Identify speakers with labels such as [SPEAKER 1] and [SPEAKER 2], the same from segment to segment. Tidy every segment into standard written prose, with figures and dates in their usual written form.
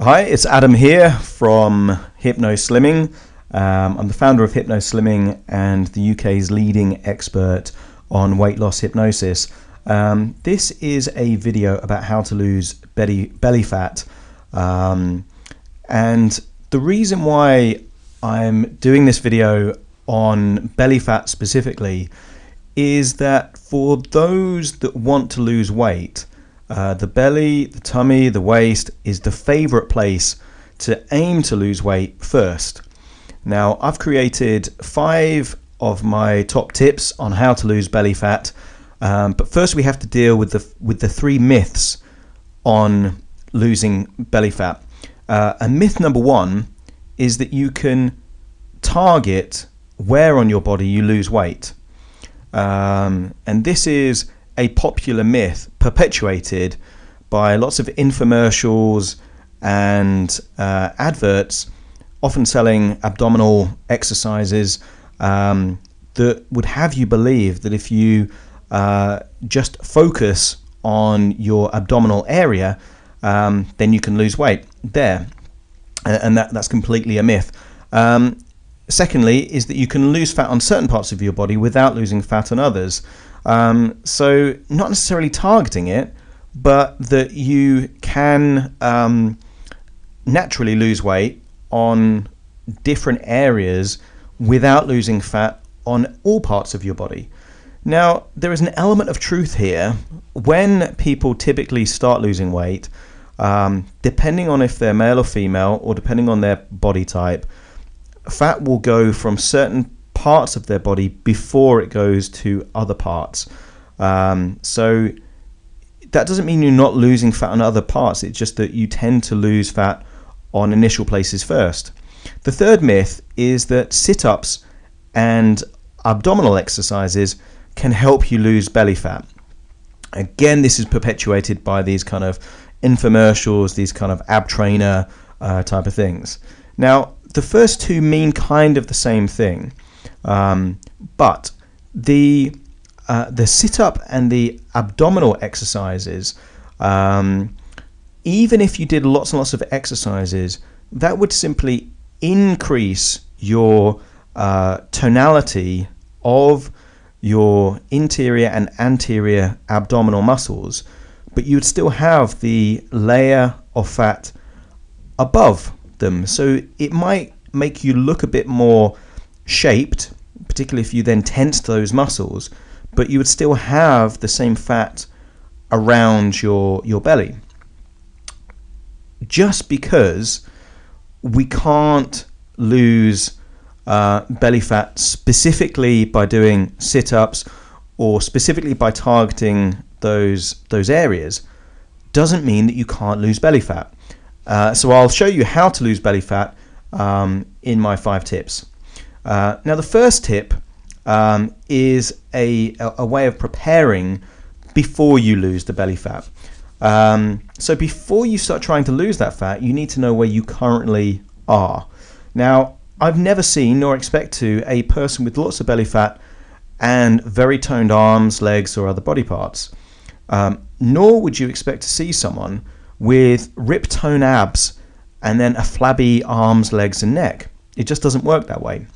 [SPEAKER 1] Hi, it's Adam here from HypnoSlimming. I'm the founder of HypnoSlimming and the UK's leading expert on weight loss hypnosis. This is a video about how to lose belly fat. And the reason why I'm doing this video on belly fat specifically is that for those that want to lose weight, the belly, the tummy, the waist is the favorite place to aim to lose weight first. Now, I've created 5 of my top tips on how to lose belly fat, but first we have to deal with the 3 myths on losing belly fat. And myth number 1 is that you can target where on your body you lose weight. And this is a popular myth perpetuated by lots of infomercials and adverts, often selling abdominal exercises that would have you believe that if you just focus on your abdominal area, then you can lose weight there. And that's completely a myth. Secondly, is that you can lose fat on certain parts of your body without losing fat on others. So not necessarily targeting it, but that you can naturally lose weight on different areas without losing fat on all parts of your body. Now, there is an element of truth here. When people typically start losing weight, depending on if they're male or female, or depending on their body type, fat will go from certain parts of their body before it goes to other parts. So that doesn't mean you're not losing fat on other parts. It's just that you tend to lose fat on initial places first. The third myth is that sit-ups and abdominal exercises can help you lose belly fat. Again, this is perpetuated by these kind of infomercials, these kind of ab trainer type of things. Now, the first 2 mean kind of the same thing. But the sit-up and the abdominal exercises, even if you did lots and lots of exercises, that would simply increase your tonality of your interior and anterior abdominal muscles, but you would still have the layer of fat above them. So it might make you look a bit more shaped, particularly if you then tensed those muscles, but you would still have the same fat around your belly. Just because we can't lose belly fat specifically by doing sit-ups or specifically by targeting those areas doesn't mean that you can't lose belly fat. So I'll show you how to lose belly fat in my 5 tips. Now, the first tip is a way of preparing before you lose the belly fat. So before you start trying to lose that fat, you need to know where you currently are. Now, I've never seen, nor expect to, a person with lots of belly fat and very toned arms, legs, or other body parts. Nor would you expect to see someone with ripped toned abs and then a flabby arms, legs, and neck. It just doesn't work that way.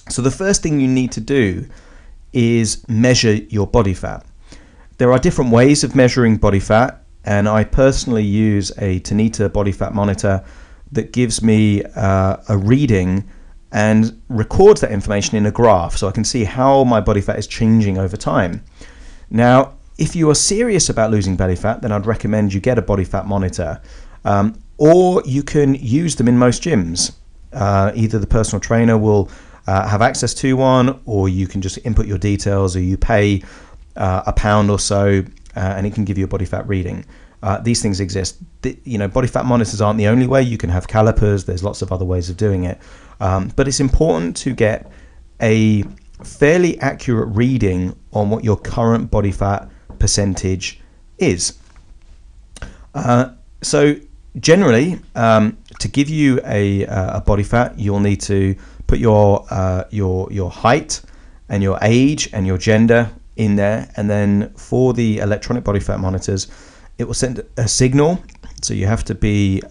[SPEAKER 1] So the first thing you need to do is measure your body fat. There are different ways of measuring body fat, and I personally use a Tanita body fat monitor that gives me a reading and records that information in a graph so I can see how my body fat is changing over time. Now, if you are serious about losing belly fat, then I'd recommend you get a body fat monitor, or you can use them in most gyms. Either the personal trainer will have access to one, or you can just input your details, or you pay £1 or so, and it can give you a body fat reading. These things exist. Body fat monitors aren't the only way. You can have calipers. There's lots of other ways of doing it. But it's important to get a fairly accurate reading on what your current body fat percentage is. So generally, to give you a body fat, you'll need to put your height and your age and your gender in there, and then for the electronic body fat monitors, it will send a signal So you have to be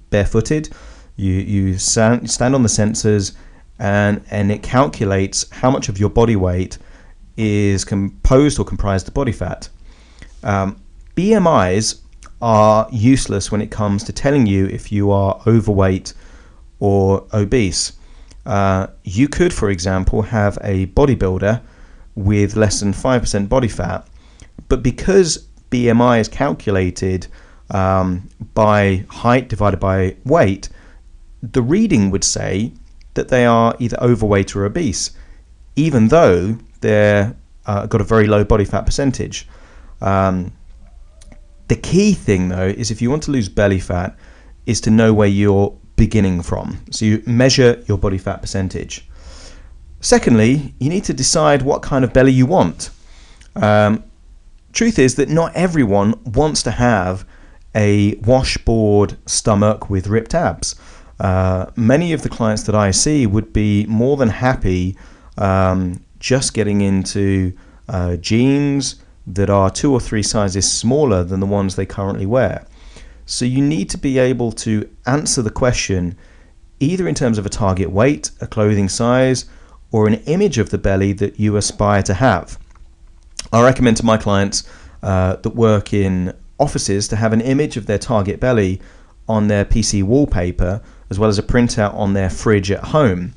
[SPEAKER 1] barefooted. You stand on the sensors, and it calculates how much of your body weight is composed or comprised of body fat. BMIs are useless when it comes to telling you if you are overweight or obese. You could, for example, have a bodybuilder with less than 5% body fat, but because BMI is calculated by height divided by weight, the reading would say that they are either overweight or obese, even though they're got a very low body fat percentage. The key thing, though, is if you want to lose belly fat, is to know where you're beginning from. So you measure your body fat percentage. Secondly, you need to decide what kind of belly you want. Truth is that not everyone wants to have a washboard stomach with ripped abs. Many of the clients that I see would be more than happy just getting into jeans that are 2 or 3 sizes smaller than the ones they currently wear. So you need to be able to answer the question either in terms of a target weight, a clothing size, or an image of the belly that you aspire to have. I recommend to my clients that work in offices to have an image of their target belly on their PC wallpaper, as well as a printout on their fridge at home.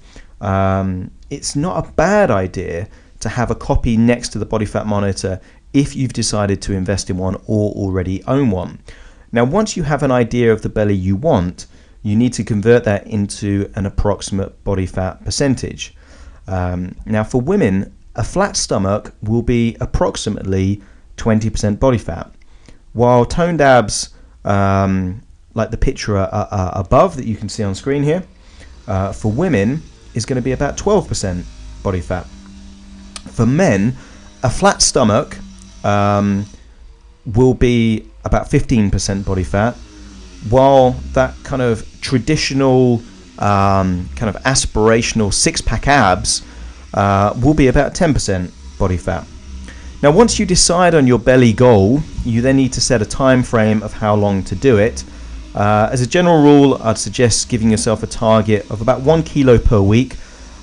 [SPEAKER 1] It's not a bad idea to have a copy next to the body fat monitor if you've decided to invest in one or already own one. Now, once you have an idea of the belly you want, you need to convert that into an approximate body fat percentage. Now, for women, a flat stomach will be approximately 20% body fat, while toned abs, like the picture above that you can see on screen here, for women is going to be about 12% body fat. For men, a flat stomach will be about 15% body fat, while that kind of traditional kind of aspirational six-pack abs will be about 10% body fat. Now, once you decide on your belly goal, you then need to set a time frame of how long to do it. As a general rule, I'd suggest giving yourself a target of about 1 kilo per week,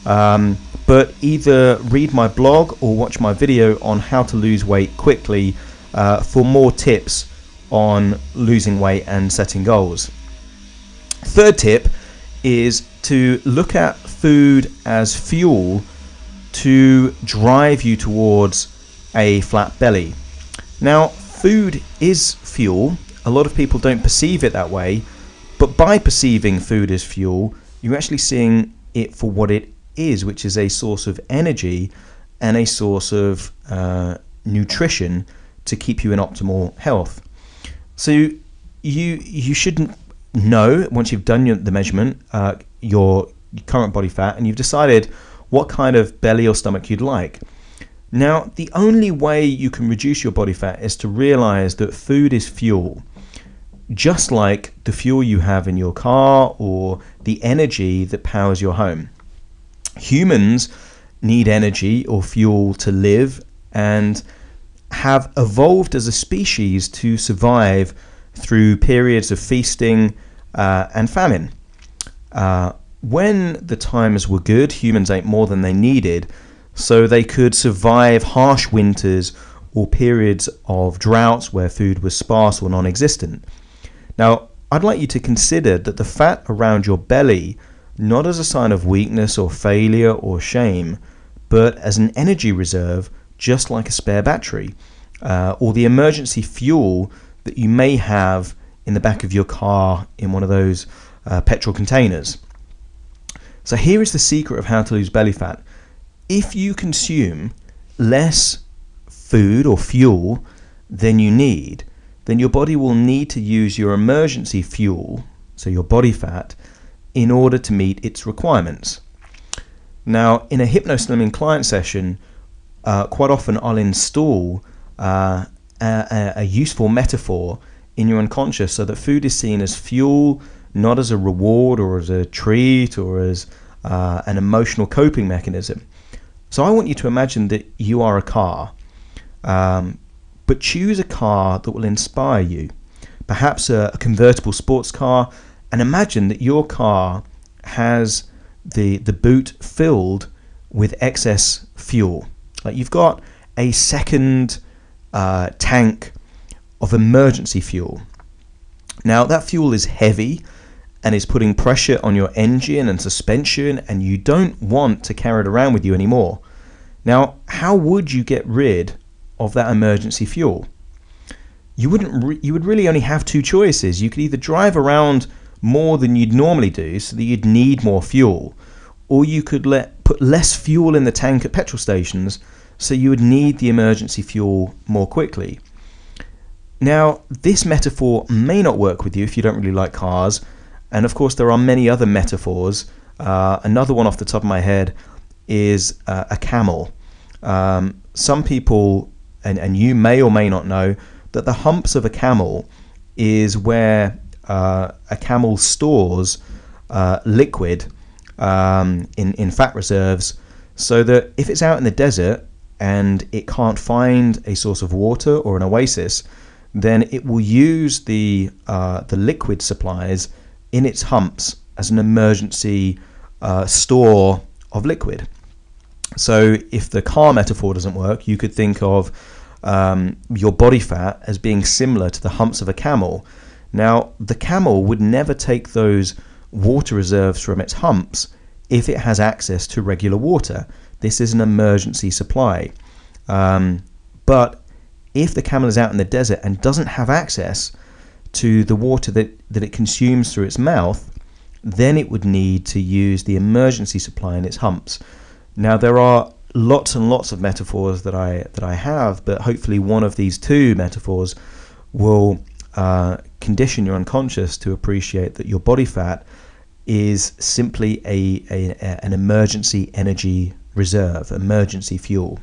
[SPEAKER 1] but either read my blog or watch my video on how to lose weight quickly for more tips on losing weight and setting goals. Third tip is to look at food as fuel to drive you towards a flat belly. Now, food is fuel. A lot of people don't perceive it that way, but by perceiving food as fuel, you're actually seeing it for what it is, which is a source of energy and a source of nutrition to keep you in optimal health. So you shouldn't know, once you've done the measurement, your current body fat, and you've decided what kind of belly or stomach you'd like. Now, the only way you can reduce your body fat is to realize that food is fuel, just like the fuel you have in your car or the energy that powers your home. Humans need energy or fuel to live and have evolved as a species to survive through periods of feasting and famine. When the times were good, humans ate more than they needed, so they could survive harsh winters or periods of droughts where food was sparse or non-existent. Now, I'd like you to consider that the fat around your belly, not as a sign of weakness or failure or shame, but as an energy reserve, just like a spare battery, or the emergency fuel that you may have in the back of your car in one of those petrol containers. So here is the secret of how to lose belly fat. If you consume less food or fuel than you need, then your body will need to use your emergency fuel, so your body fat, in order to meet its requirements. Now, in a HypnoSlimming client session, quite often I'll install a useful metaphor in your unconscious so that food is seen as fuel, not as a reward or as a treat or as an emotional coping mechanism. So I want you to imagine that you are a car, but choose a car that will inspire you. perhaps a convertible sports car, and imagine that your car has the boot filled with excess fuel. Like you've got a second tank of emergency fuel. Now that fuel is heavy and is putting pressure on your engine and suspension, and you don't want to carry it around with you anymore. Now, how would you get rid of that emergency fuel? You would really only have two choices. You could either drive around more than you'd normally do so that you'd need more fuel, or you could put less fuel in the tank at petrol stations so you would need the emergency fuel more quickly. Now, this metaphor may not work with you if you don't really like cars, and of course there are many other metaphors. Another one off the top of my head is a camel. Some people, and you may or may not know, that the humps of a camel is where a camel stores liquid in fat reserves, so that if it's out in the desert and it can't find a source of water or an oasis, then it will use the liquid supplies in its humps as an emergency store of liquid. So if the car metaphor doesn't work, you could think of your body fat as being similar to the humps of a camel. Now, the camel would never take those water reserves from its humps if it has access to regular water. This is an emergency supply. But if the camel is out in the desert and doesn't have access to the water that it consumes through its mouth, then it would need to use the emergency supply in its humps. Now, there are lots and lots of metaphors that I have, but hopefully one of these two metaphors will condition your unconscious to appreciate that your body fat is simply an emergency energy reserve, emergency fuel.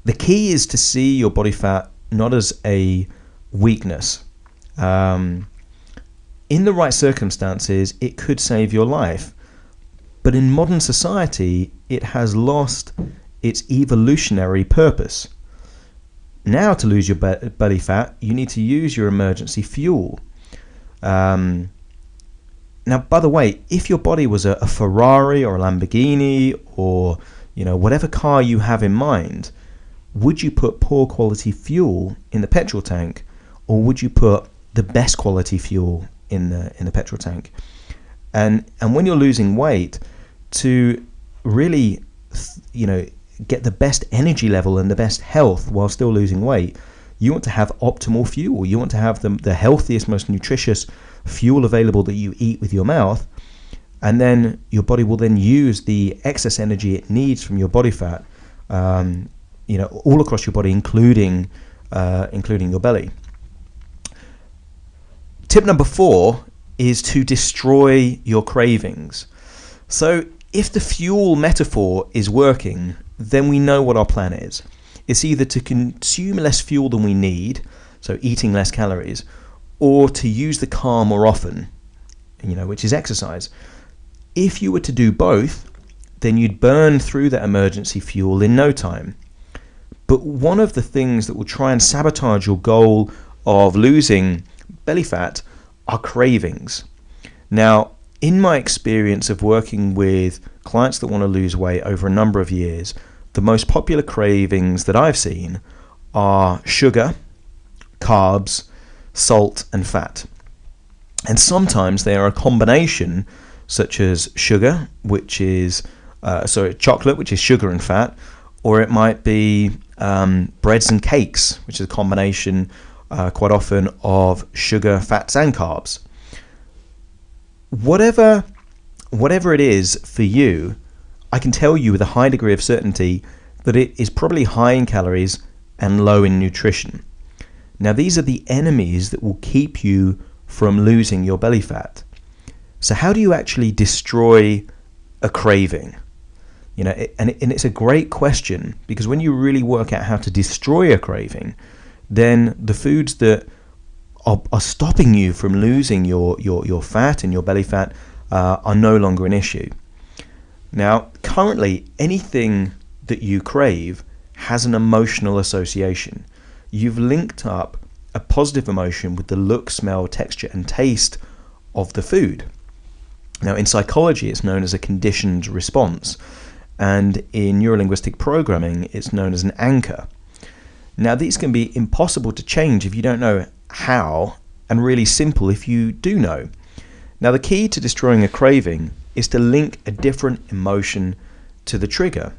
[SPEAKER 1] The key is to see your body fat not as a weakness. In the right circumstances, it could save your life. But in modern society, it has lost its evolutionary purpose. Now, to lose your belly fat, you need to use your emergency fuel. Now, by the way, if your body was a Ferrari or a Lamborghini or whatever car you have in mind, would you put poor quality fuel in the petrol tank, or would you put the best quality fuel in the petrol tank? And when you're losing weight, to really get the best energy level and the best health while still losing weight, you want to have optimal fuel. You want to have the healthiest, most nutritious fuel available that you eat with your mouth, and then your body will then use the excess energy it needs from your body fat all across your body, including your belly. Tip number 4 is to destroy your cravings. So if the fuel metaphor is working, then we know what our plan is. It's either to consume less fuel than we need, so eating less calories, or to use the car more often, which is exercise. If you were to do both, then you'd burn through that emergency fuel in no time. But one of the things that will try and sabotage your goal of losing belly fat are cravings. Now, in my experience of working with clients that want to lose weight over a number of years, the most popular cravings that I've seen are sugar, carbs, salt, and fat. And sometimes they are a combination, such as sugar, which is chocolate, which is sugar and fat, or it might be breads and cakes, which is a combination quite often of sugar, fats, and carbs. Whatever it is for you, I can tell you with a high degree of certainty that it is probably high in calories and low in nutrition. Now, these are the enemies that will keep you from losing your belly fat. So how do you actually destroy a craving? And it's a great question, because when you really work out how to destroy a craving, then the foods that are stopping you from losing your fat and your belly fat are no longer an issue. Now, currently, anything that you crave has an emotional association. You've linked up a positive emotion with the look, smell, texture, and taste of the food. Now, in psychology, it's known as a conditioned response, and in neurolinguistic programming, it's known as an anchor. Now, these can be impossible to change if you don't know how, and really simple if you do know. Now, the key to destroying a craving is to link a different emotion to the trigger.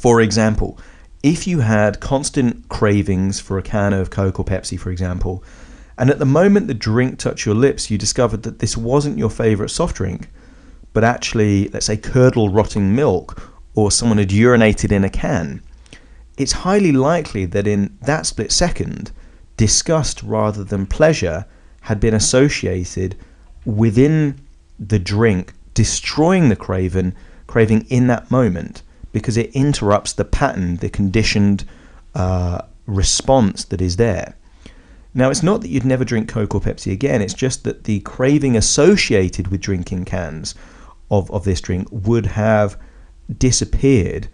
[SPEAKER 1] For example, if you had constant cravings for a can of Coke or Pepsi, for example, and at the moment the drink touched your lips, you discovered that this wasn't your favorite soft drink, but actually, let's say, curdled rotting milk, or someone had urinated in a can, it's highly likely that in that split second, disgust rather than pleasure had been associated within the drink, destroying the craving in that moment, because it interrupts the pattern, the conditioned response that is there. Now, it's not that you'd never drink Coke or Pepsi again, it's just that the craving associated with drinking cans of this drink would have disappeared,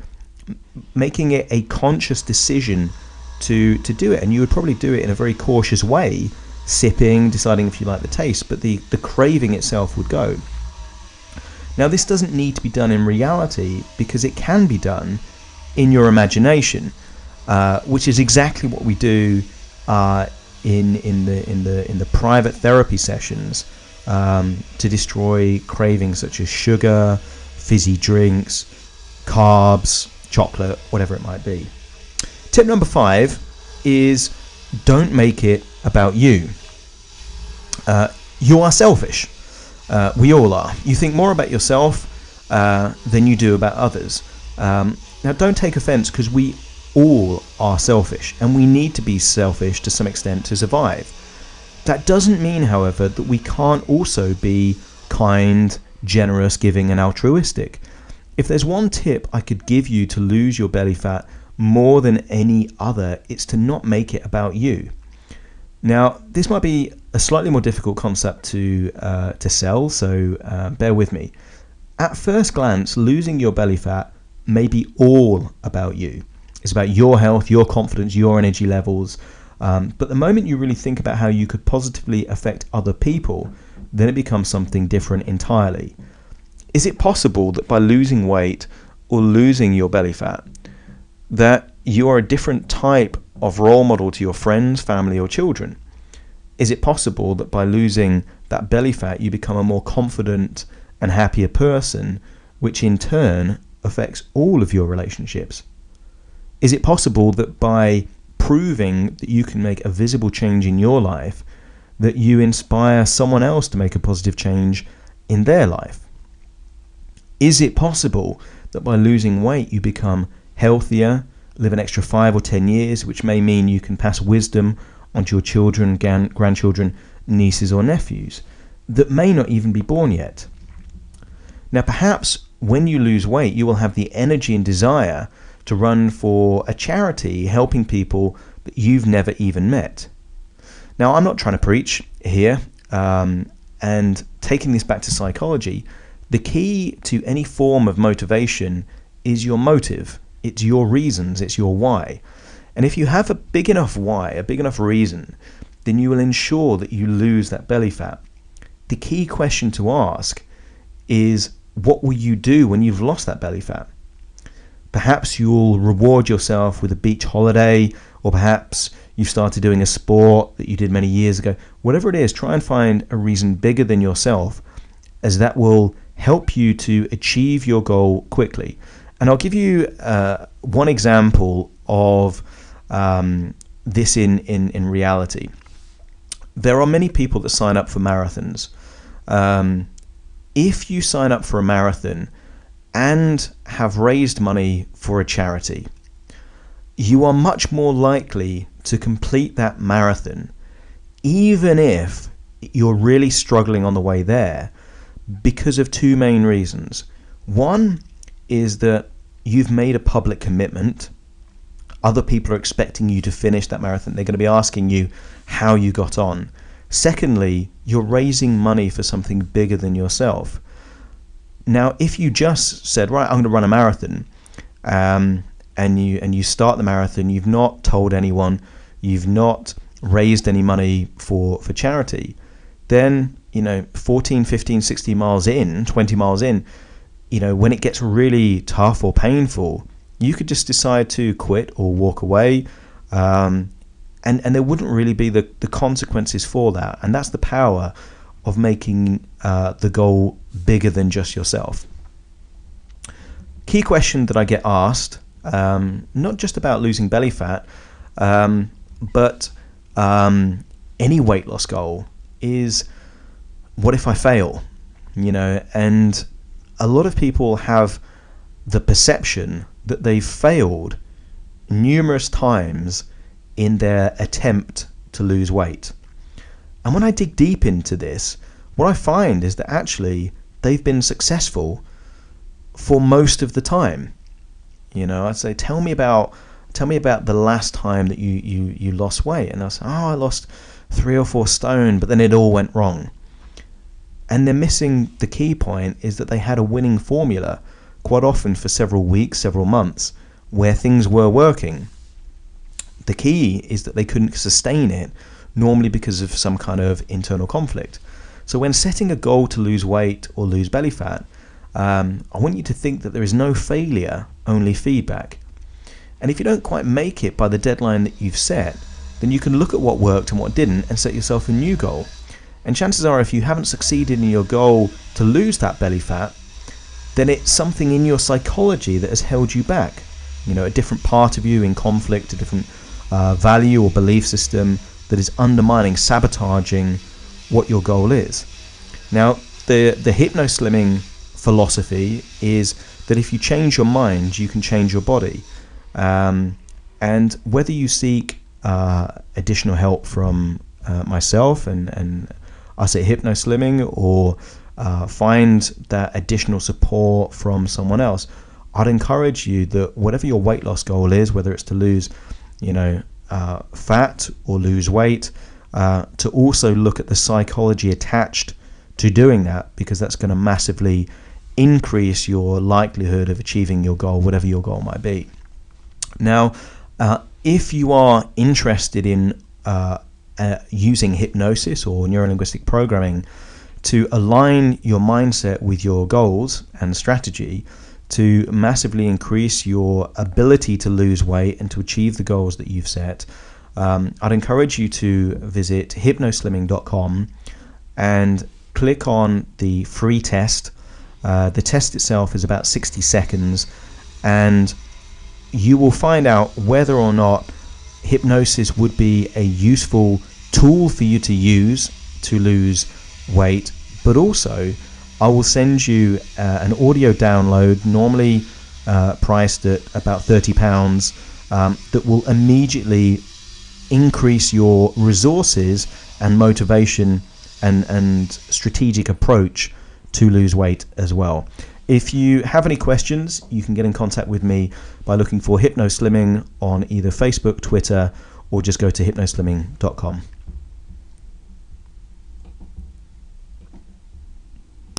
[SPEAKER 1] making it a conscious decision to do it. And you would probably do it in a very cautious way, sipping, deciding if you like the taste, but the craving itself would go. Now, this doesn't need to be done in reality, because it can be done in your imagination, which is exactly what we do in the private therapy sessions to destroy cravings such as sugar, fizzy drinks, carbs, chocolate, whatever it might be. Tip number 5 is don't make it about you. You are selfish. We all are. You think more about yourself than you do about others. Now, don't take offense, because we all are selfish, and we need to be selfish to some extent to survive. That doesn't mean, however, that we can't also be kind, generous, giving, and altruistic. If there's one tip I could give you to lose your belly fat more than any other, it's to not make it about you. Now, this might be a slightly more difficult concept to sell, so bear with me. At first glance, losing your belly fat may be all about you. It's about your health, your confidence, your energy levels. But the moment you really think about how you could positively affect other people, then it becomes something different entirely. Is it possible that by losing weight or losing your belly fat, that you are a different type of role model to your friends, family, or children? Is it possible that by losing that belly fat, you become a more confident and happier person, which in turn affects all of your relationships? Is it possible that by proving that you can make a visible change in your life, that you inspire someone else to make a positive change in their life? Is it possible that by losing weight, you become healthier, live an extra 5 or 10 years, which may mean you can pass wisdom onto your children, grandchildren, nieces or nephews that may not even be born yet? Now, perhaps when you lose weight, you will have the energy and desire to run for a charity helping people that you've never even met. Now, I'm not trying to preach here, and taking this back to psychology, the key to any form of motivation is your motive. It's your reasons, it's your why. And if you have a big enough why, a big enough reason, then you will ensure that you lose that belly fat. The key question to ask is, what will you do when you've lost that belly fat? Perhaps you'll reward yourself with a beach holiday, or perhaps you've started doing a sport that you did many years ago. Whatever it is, try and find a reason bigger than yourself, as that will help you to achieve your goal quickly. And I'll give you one example of this in reality. There are many people that sign up for marathons. If you sign up for a marathon and have raised money for a charity, you are much more likely to complete that marathon, even if you're really struggling on the way there, because of two main reasons. One is that you've made a public commitment. Other people are expecting you to finish that marathon. They're going to be asking you how you got on. Secondly, you're raising money for something bigger than yourself. Now, if you just said, right, I'm going to run a marathon, and you start the marathon, you've not told anyone, you've not raised any money for charity, then 14, 15, 60 miles in, 20 miles in, when it gets really tough or painful, you could just decide to quit or walk away, and there wouldn't really be the consequences for that. And that's the power of making the goal bigger than just yourself. Key question that I get asked, not just about losing belly fat, but any weight loss goal, is what if I fail? And a lot of people have the perception that they've failed numerous times in their attempt to lose weight. And when I dig deep into this, what I find is that actually they've been successful for most of the time. I'd say, tell me about the last time that you lost weight. And I say, I lost 3 or 4 stone, but then it all went wrong. And they're missing the key point, is that they had a winning formula quite often for several weeks, several months, where things were working. The key is that they couldn't sustain it, normally because of some kind of internal conflict. So when setting a goal to lose weight or lose belly fat, I want you to think that there is no failure, only feedback. And if you don't quite make it by the deadline that you've set, then you can look at what worked and what didn't and set yourself a new goal. And chances are, if you haven't succeeded in your goal to lose that belly fat, then it's something in your psychology that has held you back. A different part of you in conflict, a different value or belief system that is undermining, sabotaging what your goal is. Now, the HypnoSlimming philosophy is that if you change your mind, you can change your body. And whether you seek additional help from myself and us at HypnoSlimming, or find that additional support from someone else, I'd encourage you that whatever your weight loss goal is, whether it's to lose fat or lose weight, to also look at the psychology attached to doing that, because that's going to massively increase your likelihood of achieving your goal, whatever your goal might be. Now, if you are interested in using hypnosis or neurolinguistic programming to align your mindset with your goals and strategy to massively increase your ability to lose weight and to achieve the goals that you've set, I'd encourage you to visit hypnoslimming.com and click on the free test. The test itself is about 60 seconds, and you will find out whether or not hypnosis would be a useful tool for you to use to lose weight. But also, I will send you an audio download, normally priced at about £30, that will immediately increase your resources and motivation and strategic approach to lose weight as well. If you have any questions, you can get in contact with me by looking for HypnoSlimming on either Facebook, Twitter, or just go to hypnoslimming.com.